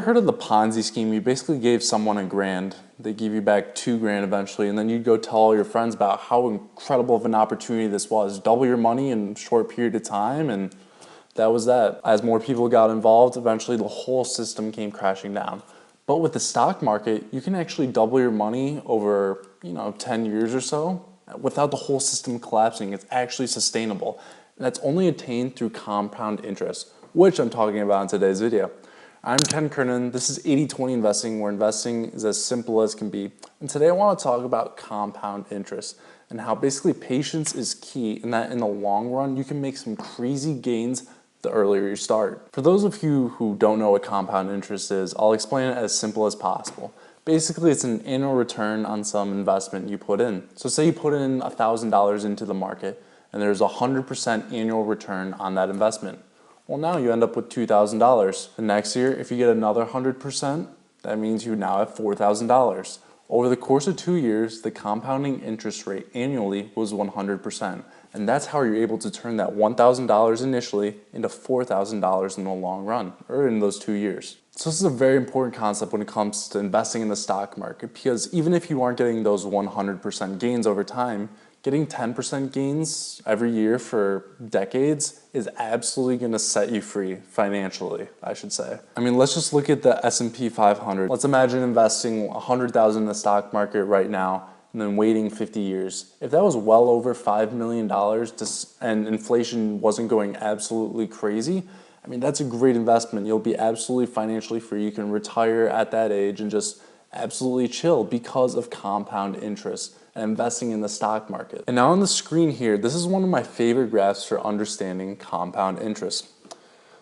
heard of the Ponzi scheme? You basically gave someone $1,000, they give you back $2,000 eventually, and then you'd go tell all your friends about how incredible of an opportunity this was. Double your money in a short period of time, and that was that. As more people got involved, eventually the whole system came crashing down. But with the stock market, you can actually double your money over, 10 years or so without the whole system collapsing. It's actually sustainable. And that's only attained through compound interest, which I'm talking about in today's video. I'm Ken Kernen. This is 80-20 investing, where investing is as simple as can be. And today I want to talk about compound interest and how basically patience is key, and that in the long run, you can make some crazy gains the earlier you start. For those of you who don't know what compound interest is, I'll explain it as simple as possible. Basically, it's an annual return on some investment you put in. So say you put in $1,000 into the market, and there's 100% annual return on that investment. Well, now you end up with $2,000. The next year, if you get another 100%, that means you now have $4,000. Over the course of 2 years, the compounding interest rate annually was 100%. And that's how you're able to turn that $1,000 initially into $4,000 in the long run, or in those 2 years. So this is a very important concept when it comes to investing in the stock market, because even if you aren't getting those 100% gains over time, getting 10% gains every year for decades is absolutely going to set you free financially, I should say. I mean, let's just look at the S&P 500. Let's imagine investing $100,000 in the stock market right now and then waiting 50 years. If that was well over $5 million and inflation wasn't going absolutely crazy, I mean, that's a great investment. You'll be absolutely financially free. You can retire at that age and just absolutely chill because of compound interest and investing in the stock market. And now on the screen here, this is one of my favorite graphs for understanding compound interest.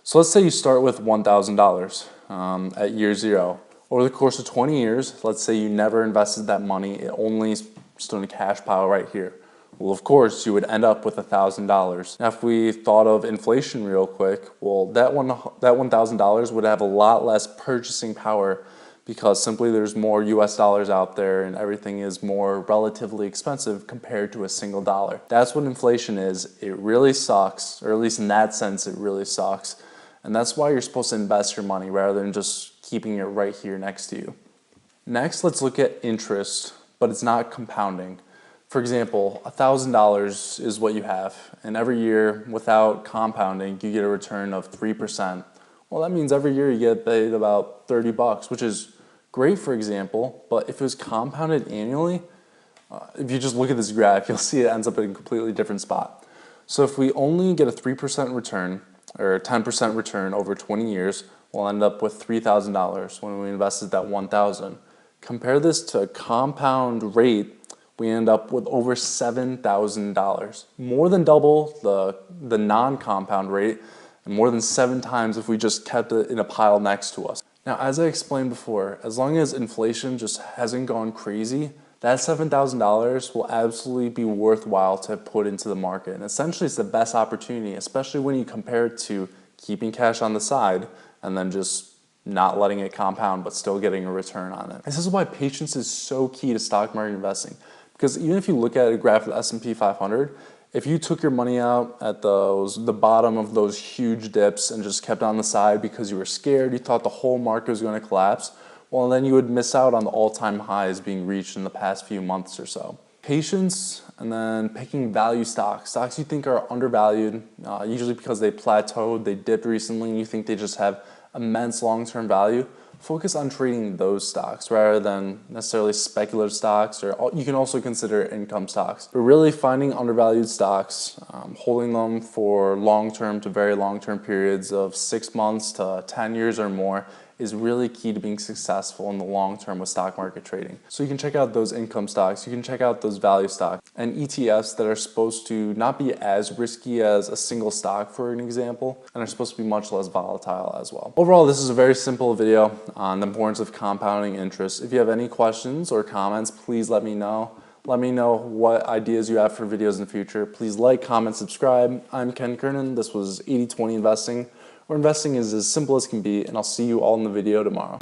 So let's say you start with $1,000 at year 0. Over the course of 20 years, let's say you never invested that money, it only stood in a cash pile right here. Well, of course, you would end up with $1,000. Now, if we thought of inflation real quick, well, that $1,000 would have a lot less purchasing power, because simply there's more US dollars out there and everything is more relatively expensive compared to a single dollar. That's what inflation is. It really sucks, or at least in that sense, it really sucks. And that's why you're supposed to invest your money rather than just keeping it right here next to you. Next, let's look at interest, but it's not compounding. For example, $1,000 is what you have, and every year without compounding, you get a return of 3%. Well, that means every year you get paid about $30, which is great, for example, but if it was compounded annually, if you just look at this graph, you'll see it ends up in a completely different spot. So if we only get a 3% return, or 10% return over 20 years, we'll end up with $3,000 when we invested that $1,000. Compare this to a compound rate, we end up with over $7,000. More than double the non-compound rate, and more than 7 times if we just kept it in a pile next to us. Now, as I explained before, as long as inflation just hasn't gone crazy, that $7,000 will absolutely be worthwhile to put into the market. And essentially, it's the best opportunity, especially when you compare it to keeping cash on the side and then just not letting it compound but still getting a return on it. This is why patience is so key to stock market investing. Because even if you look at a graph of the S&P 500, if you took your money out at the bottom of those huge dips and just kept on the side because you were scared, you thought the whole market was going to collapse, well, then you would miss out on the all-time highs being reached in the past few months or so. Patience, and then picking value stocks you think are undervalued, usually because they plateaued, they dipped recently, and you think they just have immense long-term value. Focus on trading those stocks rather than necessarily speculative stocks, or you can also consider income stocks. But really finding undervalued stocks, holding them for long-term to very long-term periods of 6 months to 10 years or more is really key to being successful in the long term with stock market trading. So you can check out those income stocks, you can check out those value stocks, and ETFs that are supposed to not be as risky as a single stock, for an example, and are supposed to be much less volatile as well. Overall, this is a very simple video on the importance of compounding interest. If you have any questions or comments, please let me know. Let me know what ideas you have for videos in the future. Please like, comment, subscribe. I'm Ken Kernen. This was 80-20 investing, where investing is as simple as can be, and I'll see you all in the video tomorrow.